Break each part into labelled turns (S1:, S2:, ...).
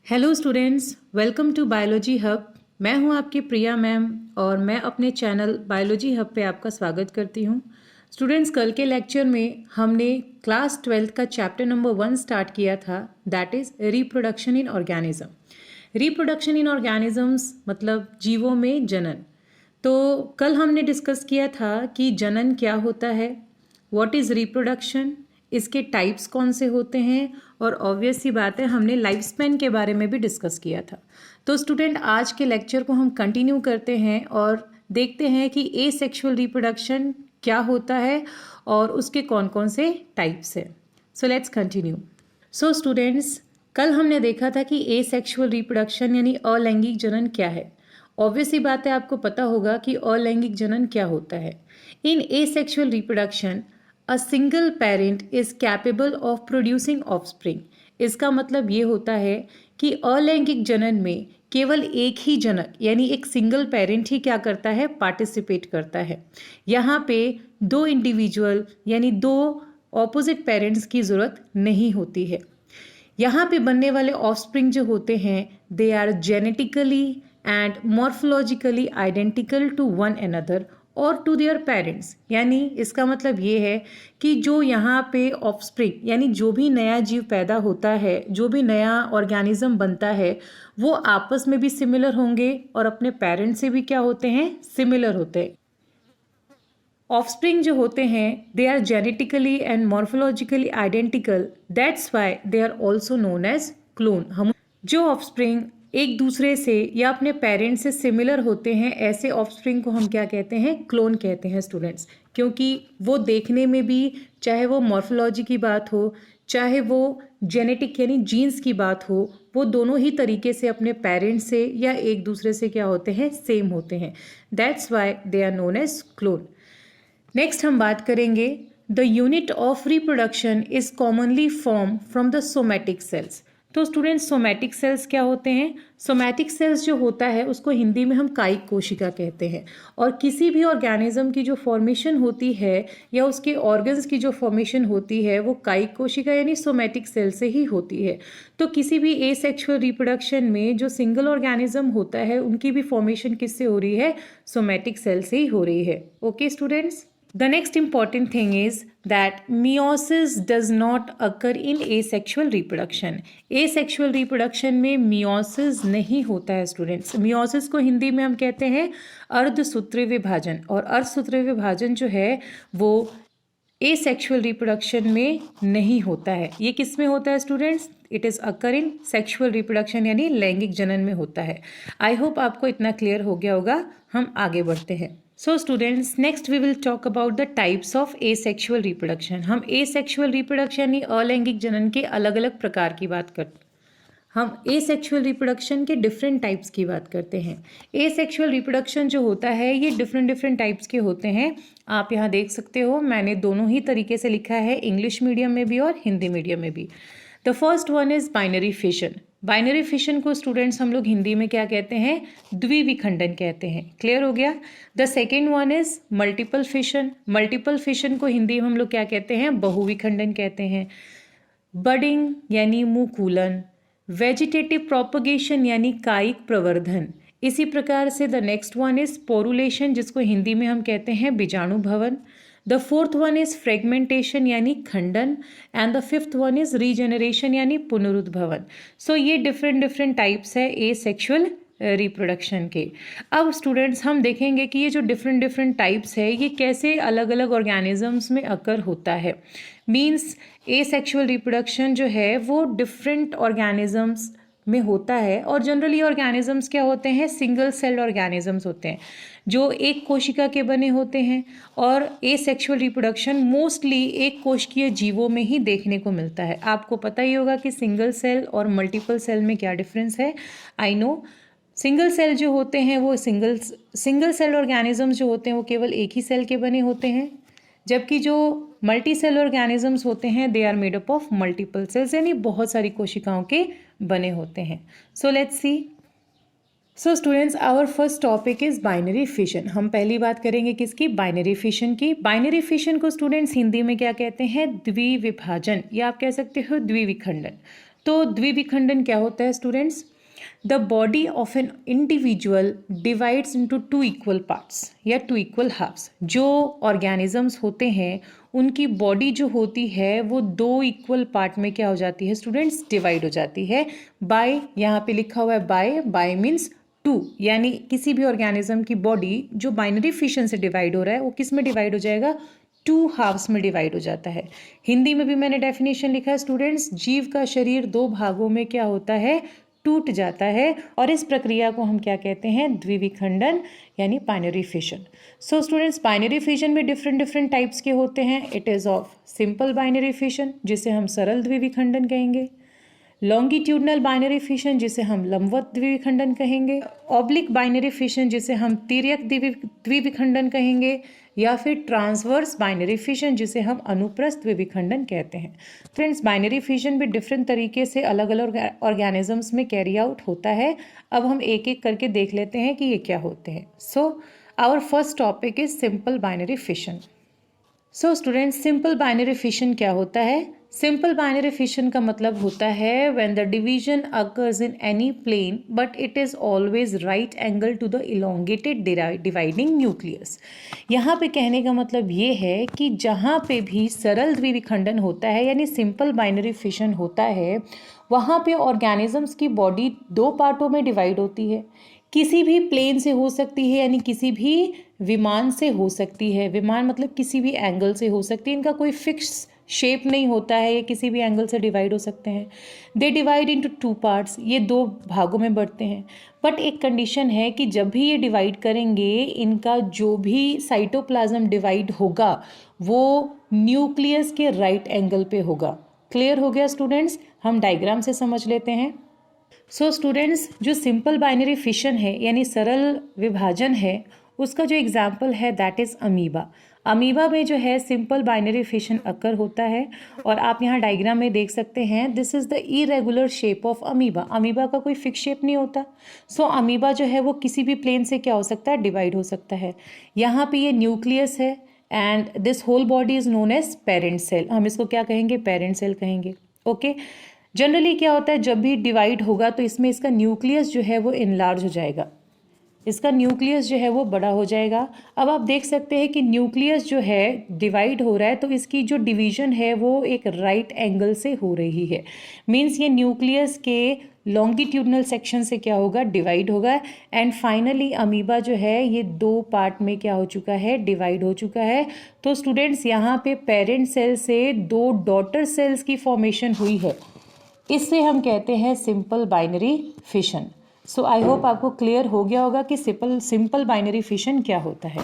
S1: Hello students, welcome to biology hub. मैं हूं आपकी प्रिया मैम और मैं अपने चैनल बायोलॉजी हब पे आपका स्वागत करती हूं। स्टूडेंट्स, कल के लेक्चर में हमने क्लास 12th का चैप्टर नंबर 1 स्टार्ट किया था, that is reproduction in organism. Reproduction in organisms मतलब जीवों में जनन। तो कल हमने डिस्कस किया था कि जनन क्या होता है, व्हाट इज़ रिप्रोडक्शन, इसके टाइप्स कौन से होते हैं, और ऑब्वियस सी बात है हमने लाइफ स्पैन के बारे में भी डिस्कस किया था। तो स्टूडेंट, आज के लेक्चर को हम कंटिन्यू करते हैं और देखते हैं कि एसेक्सुअल रिप्रोडक्शन क्या होता है और उसके कौन कौन से टाइप्स हैं। So let's continue. So students, कल हमने देखा था कि एसेक्सुअल रिप्रोडक्शन यानी अलैंगिक जनन क्या है। ऑब्वियस सी बात है, आपको पता होगा कि अलैंगिक जनन क्या होता है। In asexual reproduction a single parent is capable of producing offspring. इसका मतलब ये होता है कि अलैंगिक जनन में केवल एक ही जनक यानी एक सिंगल पेरेंट ही क्या करता है, पार्टिसिपेट करता है। यहाँ पे दो इंडिविजुअल यानी दो ऑपोजिट पेरेंट्स की ज़रूरत नहीं होती है। यहाँ पे बनने वाले ऑफस्प्रिंग जो होते हैं, they are genetically and morphologically identical to one another और टू देयर पेरेंट्स। यानी इसका मतलब ये है कि जो यहाँ पे ऑफस्प्रिंग यानी जो भी नया जीव पैदा होता है, जो भी नया ऑर्गेनिज्म बनता है, वो आपस में भी सिमिलर होंगे और अपने पेरेंट्स से भी क्या होते हैं, सिमिलर होते हैं। ऑफस्प्रिंग जो होते हैं, they are genetically and morphologically identical, that's why they are also known as clone. हम जो ऑफस्प्रिंग एक दूसरे से या अपने पेरेंट्स से सिमिलर होते हैं, ऐसे ऑफस्प्रिंग को हम क्या कहते हैं, क्लोन कहते हैं स्टूडेंट्स। क्योंकि वो देखने में भी, चाहे वो मॉर्फोलॉजी की बात हो, चाहे वो जेनेटिक यानी जीन्स की बात हो, वो दोनों ही तरीके से अपने पेरेंट्स से या एक दूसरे से क्या होते हैं, सेम होते हैं। That's why they are known as clone. Next हम बात करेंगे, the unit of reproduction is commonly form from the somatic cells. तो स्टूडेंट्स, सोमैटिक सेल्स क्या होते हैं? सोमैटिक सेल्स जो होता है उसको हिंदी में हम कायिक कोशिका कहते हैं। और किसी भी ऑर्गेनिज्म की जो फॉर्मेशन होती है या उसके ऑर्गन्स की जो फॉर्मेशन होती है, वो कायिक कोशिका यानी सोमैटिक सेल से ही होती है। तो किसी भी एसेक्सुअल रिप्रोडक्शन में जो सिंगल ऑर्गेनिज्म होता है, उनकी भी फॉर्मेशन किससे हो रही है? सोमैटिक सेल से ही हो रही है। Okay students, the next important thing is that meiosis does not occur in asexual reproduction. asexual reproduction में meiosis नहीं होता है स्टूडेंट्स। meiosis को हिंदी में हम कहते हैं अर्धसूत्रीय विभाजन, और अर्धसूत्रीय विभाजन जो है वो एसेक्सुअल रिप्रोडक्शन में नहीं होता है। ये किस में होता है students? It is occur in sexual reproduction यानी लैंगिक जनन में होता है। आई होप आपको इतना क्लियर हो गया होगा। हम आगे बढ़ते हैं। So students, next we will talk about the types of asexual reproduction. हम एसेक्सुअल रिप्रोडक्शन यानी अलैंगिक जनन के अलग अलग प्रकार की बात करते हैं। हम एसेक्सुअल रिप्रोडक्शन के डिफरेंट टाइप्स की बात करते हैं। एसेक्सुअल रिप्रोडक्शन जो होता है ये डिफरेंट टाइप्स के होते हैं। आप यहाँ देख सकते हो, मैंने दोनों ही तरीके से लिखा है, इंग्लिश मीडियम में भी और हिंदी मीडियम में भी। The first one is binary fission. Binary fission को स्टूडेंट्स हम लोग हिंदी में क्या कहते हैं? द्विविखंडन कहते हैं। क्लियर हो गया? The second one is multiple fission. Multiple fission को हिंदी में हम लोग क्या कहते हैं? बहुविखंडन कहते हैं। बडिंग यानी मुकुलन, वेजिटेटिव प्रोपगेशन यानी कायिक प्रवर्धन। इसी प्रकार से द नेक्स्ट वन इज पोरुलेशन, जिसको हिंदी में हम कहते हैं बीजाणु भवन। The fourth one is fragmentation यानी खंडन, and the fifth one is regeneration यानी पुनरुद्भवन। सो ये डिफरेंट टाइप्स है एसेक्सुअल रिप्रोडक्शन के। अब स्टूडेंट्स, हम देखेंगे कि ये जो डिफरेंट टाइप्स है ये कैसे अलग अलग ऑर्गेनिजम्स में अकर होता है। मीन्स एसेक्सुअल रिप्रोडक्शन जो है वो डिफरेंट ऑर्गेनिजम्स में होता है, और जनरली ऑर्गेनिजम्स क्या होते हैं? सिंगल सेल ऑर्गेनिजम्स होते हैं जो एक कोशिका के बने होते हैं। और एसेक्सुअल रिप्रोडक्शन मोस्टली एक कोशिकीय जीवों में ही देखने को मिलता है। आपको पता ही होगा कि सिंगल सेल और मल्टीपल सेल में क्या डिफरेंस है। आई नो, सिंगल सेल जो होते हैं वो सिंगल सेल ऑर्गेनिजम्स जो होते हैं वो केवल एक ही सेल के बने होते हैं, जबकि जो मल्टी सेल ऑर्गेनिजम्स होते हैं they are made up of multiple cells यानी बहुत सारी कोशिकाओं के बने होते हैं। So let's see. So students, our first topic is binary fission. हम पहली बात करेंगे किसकी? बाइनरी फिशन की। बाइनरी फिशन को स्टूडेंट्स हिंदी में क्या कहते हैं? द्विविभाजन, या आप कह सकते हो द्विविखंडन। तो द्विविखंडन क्या होता है students? The body of an individual divides into two equal parts या टू इक्वल हाफ्स। जो ऑर्गेनिजम्स होते हैं उनकी बॉडी जो होती है वो दो इक्वल पार्ट में क्या हो जाती है स्टूडेंट्स? डिवाइड हो जाती है बाय, यहाँ पे लिखा हुआ है बाय मीन्स टू, यानी किसी भी ऑर्गेनिज्म की बॉडी जो बाइनरी फिशन से डिवाइड हो रहा है वो किस में डिवाइड हो जाएगा? टू हाफ्स में डिवाइड हो जाता है। हिंदी में भी मैंने डेफिनेशन लिखा है स्टूडेंट्स, जीव का शरीर दो भागों में क्या होता है? टूट जाता है, और इस प्रक्रिया को हम क्या कहते हैं? द्विविखंडन यानी binary fission. So students, binary fission में डिफरेंट टाइप्स के होते हैं। It is of simple binary fission जिसे हम सरल द्विविखंडन कहेंगे, लॉन्गिट्यूडनल बाइनरी फिशन जिसे हम लंबवत द्विविखंडन कहेंगे, ऑब्लिक बाइनरी फिशन जिसे हम तिर्यक द्विविखंडन कहेंगे, या फिर ट्रांसवर्स बाइनरी फिशन जिसे हम अनुप्रस्थ द्विविखंडन कहते हैं। फ्रेंड्स, बाइनरी फिशन भी डिफरेंट तरीके से अलग अलग ऑर्गेनिजम्स में कैरी आउट होता है। अब हम एक एक करके देख लेते हैं कि ये क्या होते हैं। So our first topic is simple binary fission. So students, simple binary fission क्या होता है? सिंपल बाइनरी फिशन का मतलब होता है when the division occurs in any plane but it is always right angle to the elongated dividing nucleus. यहाँ पे कहने का मतलब ये है कि जहाँ पे भी सरल द्विविखंडन होता है यानी सिंपल बाइनरी फिशन होता है, वहाँ पे ऑर्गेनिजम्स की बॉडी दो पार्टों में डिवाइड होती है। किसी भी प्लेन से हो सकती है यानी किसी भी विमान से हो सकती है। विमान मतलब किसी भी एंगल से हो सकती है, इनका कोई फिक्स शेप नहीं होता है, ये किसी भी एंगल से डिवाइड हो सकते हैं। They divide into two parts, ये दो भागों में बढ़ते हैं। बट एक कंडीशन है कि जब भी ये डिवाइड करेंगे, इनका जो भी साइटोप्लाज्म डिवाइड होगा वो न्यूक्लियस के राइट एंगल पे होगा। क्लियर हो गया स्टूडेंट्स? हम डायग्राम से समझ लेते हैं। सो स्टूडेंट्स, जो सिंपल बाइनरी फिशन है यानी सरल विभाजन है, उसका जो एग्जाम्पल है दैट इज़ अमीबा। अमीबा में जो है सिंपल बाइनरी फिशन अकर होता है, और आप यहाँ डायग्राम में देख सकते हैं this is the irregular shape of amoeba. Amoeba का कोई फिक्स शेप नहीं होता। सो अमीबा जो है वो किसी भी प्लेन से क्या हो सकता है? डिवाइड हो सकता है। यहाँ पे ये न्यूक्लियस है and this whole body is known as parent cell. हम इसको क्या कहेंगे? पेरेंट सेल कहेंगे। ओके, जनरली क्या होता है जब भी डिवाइड होगा तो इसमें इसका न्यूक्लियस जो है वो इनलार्ज हो जाएगा, इसका न्यूक्लियस जो है वो बड़ा हो जाएगा। अब आप देख सकते हैं कि न्यूक्लियस जो है डिवाइड हो रहा है तो इसकी जो डिवीजन है वो एक राइट एंगल से हो रही है। मींस ये न्यूक्लियस के लॉन्गिट्यूडनल सेक्शन से क्या होगा? डिवाइड होगा। एंड फाइनली अमीबा जो है ये दो पार्ट में क्या हो चुका है? डिवाइड हो चुका है। तो स्टूडेंट्स, यहाँ पे पेरेंट सेल से दो डॉटर सेल्स की फॉर्मेशन हुई है, इससे हम कहते हैं simple binary fission. So I hope आपको क्लियर हो गया होगा कि सिंपल बाइनरी फिशन क्या होता है।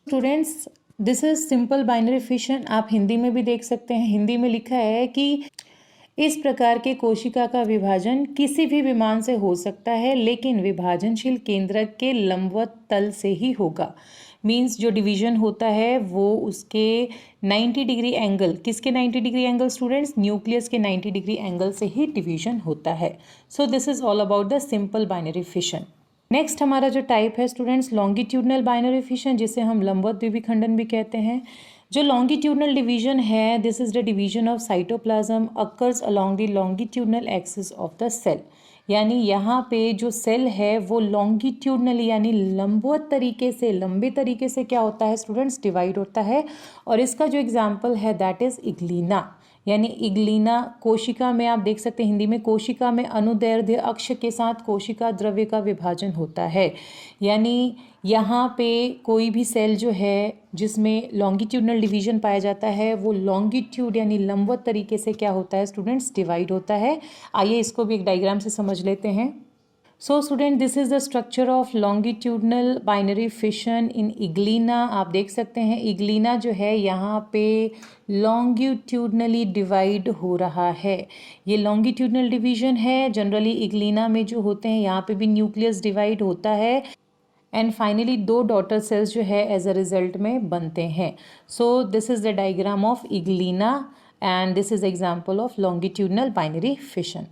S1: Students, this is simple binary fission. आप हिंदी में भी देख सकते हैं। हिंदी में लिखा है कि इस प्रकार के कोशिका का विभाजन किसी भी विमान से हो सकता है, लेकिन विभाजनशील केंद्रक के लंबवत तल से ही होगा। मींस जो डिवीजन होता है वो उसके 90 डिग्री एंगल, किसके 90 डिग्री एंगल स्टूडेंट्स? न्यूक्लियस के 90 डिग्री एंगल से ही डिवीजन होता है। सो this is all about the simple binary fission. Next हमारा जो टाइप है स्टूडेंट्स लॉन्गिट्यूडनल बाइनरी फिशन, जिसे हम लंबवत द्विविखंडन भी कहते हैं। जो लॉन्गिट्यूडनल डिवीजन है, this is the division of cytoplasm occurs along the longitudinal axis of the cell. यानी यहाँ पे जो सेल है वो लॉन्गिट्यूडनली यानी लंबवत तरीके से, लंबे तरीके से क्या होता है स्टूडेंट्स? डिवाइड होता है। और इसका जो एग्जाम्पल है दैट इज इग्लिना। यानी इग्लिना कोशिका में आप देख सकते हैं, हिंदी में कोशिका में अनुदैर्ध्य अक्ष के साथ कोशिका द्रव्य का विभाजन होता है। यानी यहाँ पे कोई भी सेल जो है जिसमें लॉन्गिट्यूडनल डिवीजन पाया जाता है वो लॉन्गिट्यूड यानी लंबवत तरीके से क्या होता है स्टूडेंट्स? डिवाइड होता है। आइए इसको भी एक डायग्राम से समझ लेते हैं। So student, this is the structure of longitudinal binary fission in euglena. आप देख सकते हैं इग्लिना जो है यहाँ पे लॉन्गिट्यूडनली डिवाइड हो रहा है। ये लॉन्गिट्यूडनल डिवीजन है। जनरली इग्लिना में जो होते हैं यहाँ पे भी न्यूक्लियस डिवाइड होता है एंड फाइनली दो डॉटर सेल्स जो है एज अ रिजल्ट में बनते हैं। So this is the diagram of euglena and this is example of longitudinal binary fission.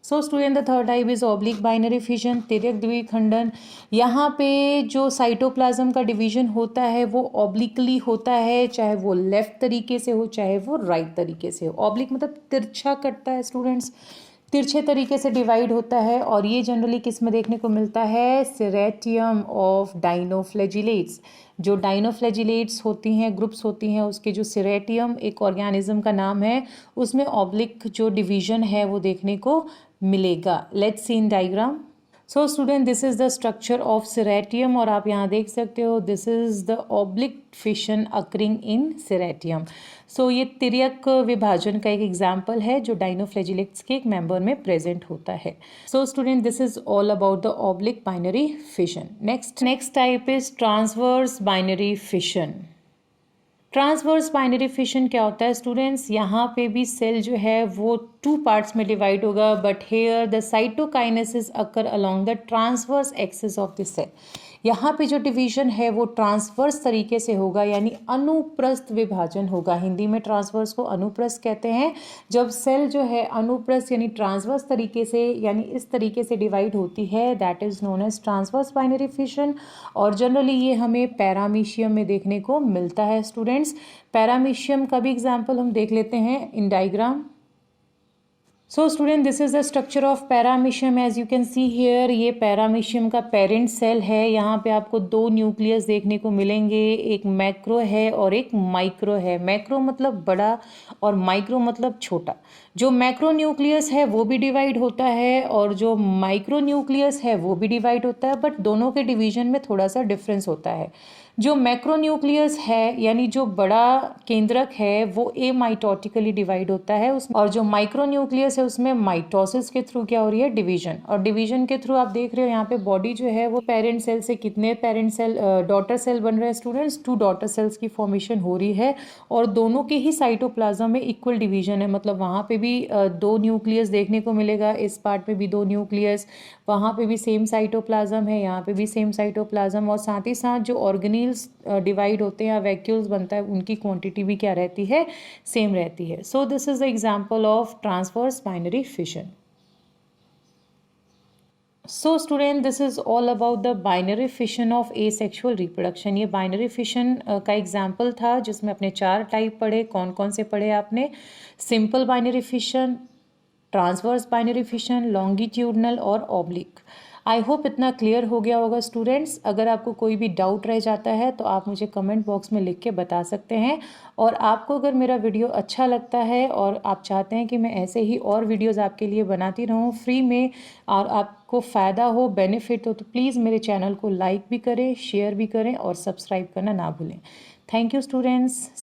S1: So student, the third type is oblique binary fission, तिर्यक द्विखंडन। यहाँ पे जो साइटोप्लाज्म का डिवीजन होता है वो ऑब्लिकली होता है, चाहे वो लेफ्ट तरीके से हो चाहे वो राइट तरीके से हो। ऑब्लिक मतलब तिरछा कटता है स्टूडेंट्स, तिरछे तरीके से डिवाइड होता है। और ये जनरली किस में देखने को मिलता है? सेरेटियम ऑफ डाइनोफ्लैजिलेट्स। जो डाइनोफ्लैजिलेट्स होती हैं, ग्रुप्स होती हैं, उसके जो सेरेटियम एक ऑर्गेनिज्म का नाम है, उसमें ऑब्लिक जो डिवीजन है वो देखने को मिलेगा। Let's see in diagram. So student, this is the structure of ceratium, और आप यहाँ देख सकते हो this is the oblique fission occurring in ceratium. सो ये तिर्यक विभाजन का एक एग्जाम्पल है जो डाइनोफ्लैजिलेट्स के एक मेंबर में प्रेजेंट होता है। सो student, this is all about the oblique binary fission. Next type is transverse binary fission. Transverse binary fission क्या होता है स्टूडेंट्स? यहाँ पे भी सेल जो है वो टू पार्ट्स में डिवाइड होगा, but here the cytokinesis occur along the transverse axis of the cell. यहाँ पे जो डिवीजन है वो ट्रांसवर्स तरीके से होगा, यानी अनुप्रस्थ विभाजन होगा। हिंदी में ट्रांसवर्स को अनुप्रस्थ कहते हैं। जब सेल जो है अनुप्रस्थ यानी ट्रांसवर्स तरीके से, यानी इस तरीके से डिवाइड होती है, that is known as transverse binary fission. और जनरली ये हमें पैरामीशियम में देखने को मिलता है स्टूडेंट्स। पैरामीशियम का भी एग्जाम्पल हम देख लेते हैं in diagram. So student, this is the structure of paramecium. As you can see here, ये पैरामीशियम का पेरेंट सेल है। यहाँ पे आपको दो न्यूक्लियस देखने को मिलेंगे, एक मैक्रो है और एक माइक्रो है। मैक्रो मतलब बड़ा और माइक्रो मतलब छोटा। जो मैक्रो न्यूक्लियस है वो भी डिवाइड होता है और जो माइक्रो न्यूक्लियस है वो भी डिवाइड होता है, बट दोनों के डिवीजन में थोड़ा सा डिफरेंस होता है। जो मैक्रो न्यूक्लियस है यानी जो बड़ा केंद्रक है वो एमाइटोटिकली डिवाइड होता है और जो माइक्रो न्यूक्लियस है उसमें माइटोसिस के थ्रू क्या हो रही है? डिवीजन। और डिवीजन के थ्रू आप देख रहे हो यहाँ पे बॉडी जो है वो पेरेंट सेल से कितने पेरेंट सेल डॉटर सेल बन रहे हैं स्टूडेंट्स? 2 डॉटर सेल्स की फॉर्मेशन हो रही है और दोनों के ही साइटोप्लाज्म में इक्वल डिवीजन है। मतलब वहाँ पे भी 2 न्यूक्लियस देखने को मिलेगा, इस पार्ट में भी 2 न्यूक्लियस, वहाँ पे भी सेम साइटोप्लाज्म है, यहाँ पे भी सेम साइटोप्लाज्म। और साथ ही साथ जो ऑर्गेनील्स डिवाइड होते हैं या वैक्यूल्स बनता है उनकी क्वांटिटी भी क्या रहती है? सेम रहती है। सो this is the example of transverse binary fission. So student, this is all about the binary fission of asexual reproduction. ये बाइनरी फिशन का एग्जाम्पल था जिसमें अपने 4 टाइप पढ़े। कौन कौन से पढ़े आपने? Simple binary fission, transverse binary fission, longitudinal और ऑब्लिक। आई होप इतना क्लियर हो गया होगा स्टूडेंट्स। अगर आपको कोई भी डाउट रह जाता है तो आप मुझे कमेंट बॉक्स में लिख के बता सकते हैं। और आपको अगर मेरा वीडियो अच्छा लगता है और आप चाहते हैं कि मैं ऐसे ही और वीडियोस आपके लिए बनाती रहूं फ्री में और आपको फ़ायदा हो, बेनिफिट हो, तो प्लीज़ मेरे चैनल को लाइक भी करें, शेयर भी करें और सब्सक्राइब करना ना भूलें। Thank you students.